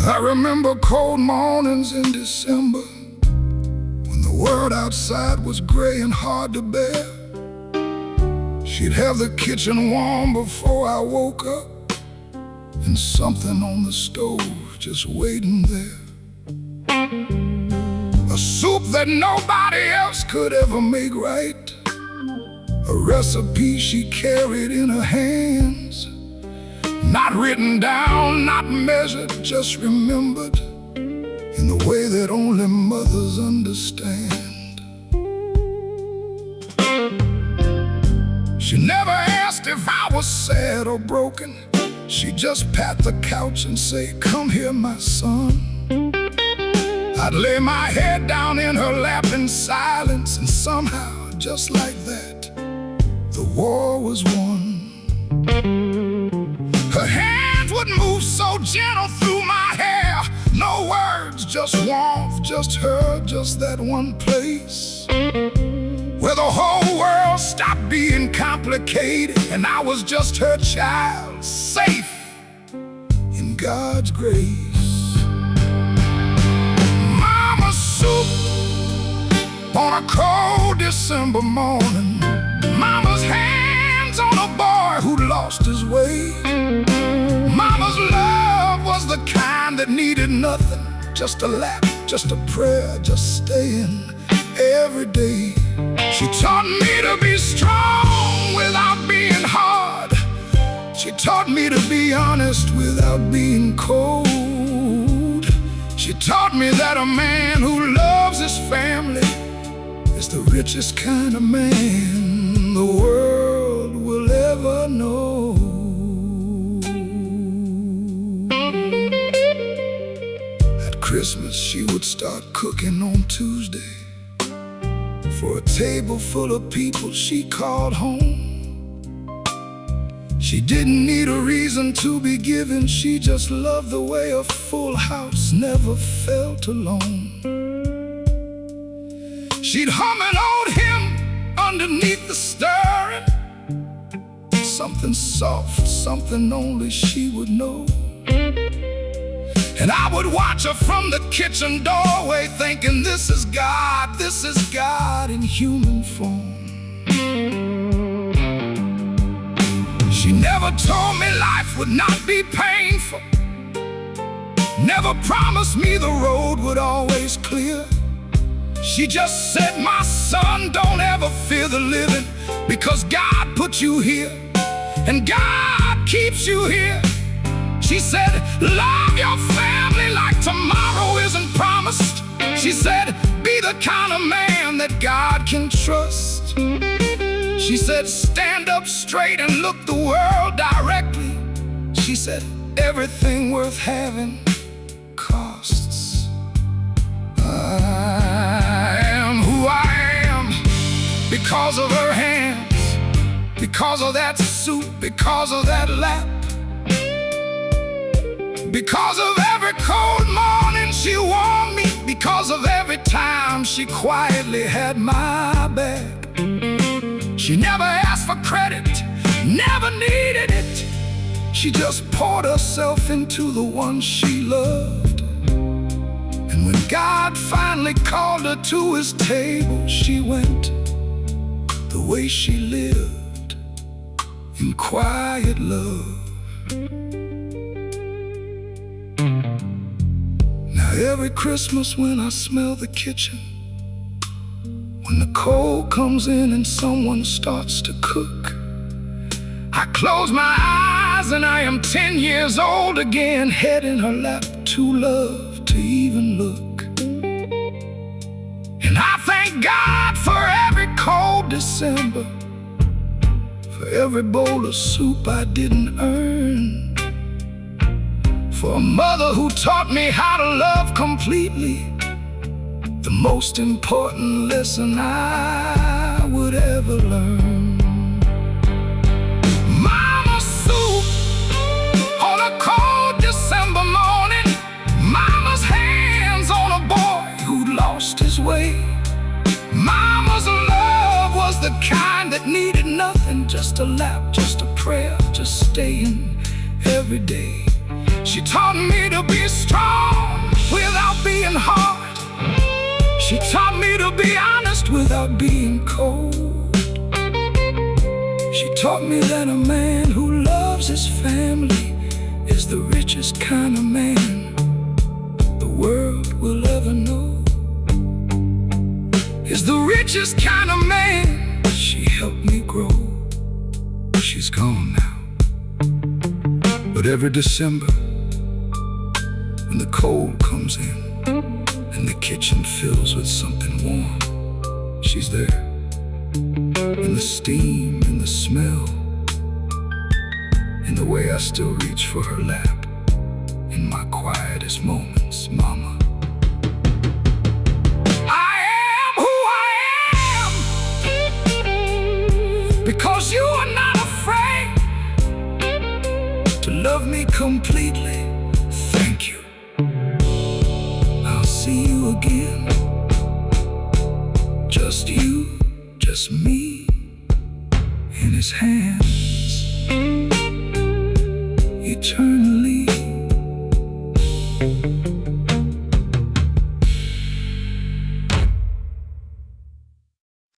I remember cold mornings in December, when the world outside was gray and hard to bear. She'd have the kitchen warm before I woke up, and something on the stove just waiting there. A soup that nobody else could ever make right, a recipe she carried in her hands, not written down, not measured, just remembered in the way that only mothers understand. She never asked if I was sad or broken. She'd just pat the couch and say, "Come here, my son." I'd lay my head down in her lap in silence, and somehow, just like that, the war was won. Her hands would move so gentle through my hair. No words, just warmth, just her, just that one place where the whole world stopped being complicated, and I was just her child, safe in God's grace. Mama's soup on a cold December morning. Mama's hands on a boy who lost his way. Mama's love was the kind that needed nothing, just a lap, just a prayer, just staying every day. She taught me to be strong without being hard. She taught me to be honest without being cold. She taught me that a man who loves his family is the richest kind of man the world will ever know. At Christmas, she would start cooking on Tuesday for a table full of people she called home. She didn't need a reason to be given. She just loved the way a full house never felt alone. She'd hum an old hymn underneath the stirring, something soft, something only she would know. And I would watch her from the kitchen doorway, thinking, this is God in human form. She never told me life would not be painful, never promised me the road would always clear. She just said, my son, don't ever fear the living, because God put you here, and God keeps you here. She said, love your family like tomorrow isn't promised. She said, be the kind of man that God can trust. She said, stand up straight and look the world directly. She said, everything worth having costs. I am who I am because of her hands, because of that soup, because of that lap, because of every cold morning she warmed me, because of every time she quietly had my back. She never asked for credit, never needed it. She just poured herself into the one she loved. And when God finally called her to his table, she went the way she lived, in quiet love. Now every Christmas when I smell the kitchen, when the cold comes in and someone starts to cook, I close my eyes and I am 10 years old again, head in her lap, too loved to even look. And I thank God for every cold December, for every bowl of soup I didn't earn, for a mother who taught me how to love completely, the most important lesson I would ever learn. Mama's soup on a cold December morning. Mama's hands on a boy who'd lost his way. Mama's love was the kind that needed hand, just a lap, just a prayer, just staying every day. She taught me to be strong without being hard. She taught me to be honest without being cold. She taught me that a man who loves his family is the richest kind of man the world will ever know. Is the richest kind of man. She helped me grow. She's gone now. But every December, when the cold comes in and the kitchen fills with something warm, she's there. In the steam, in the smell, in the way I still reach for her lap in my quietest moments, Mama. Because you are not afraid to love me completely.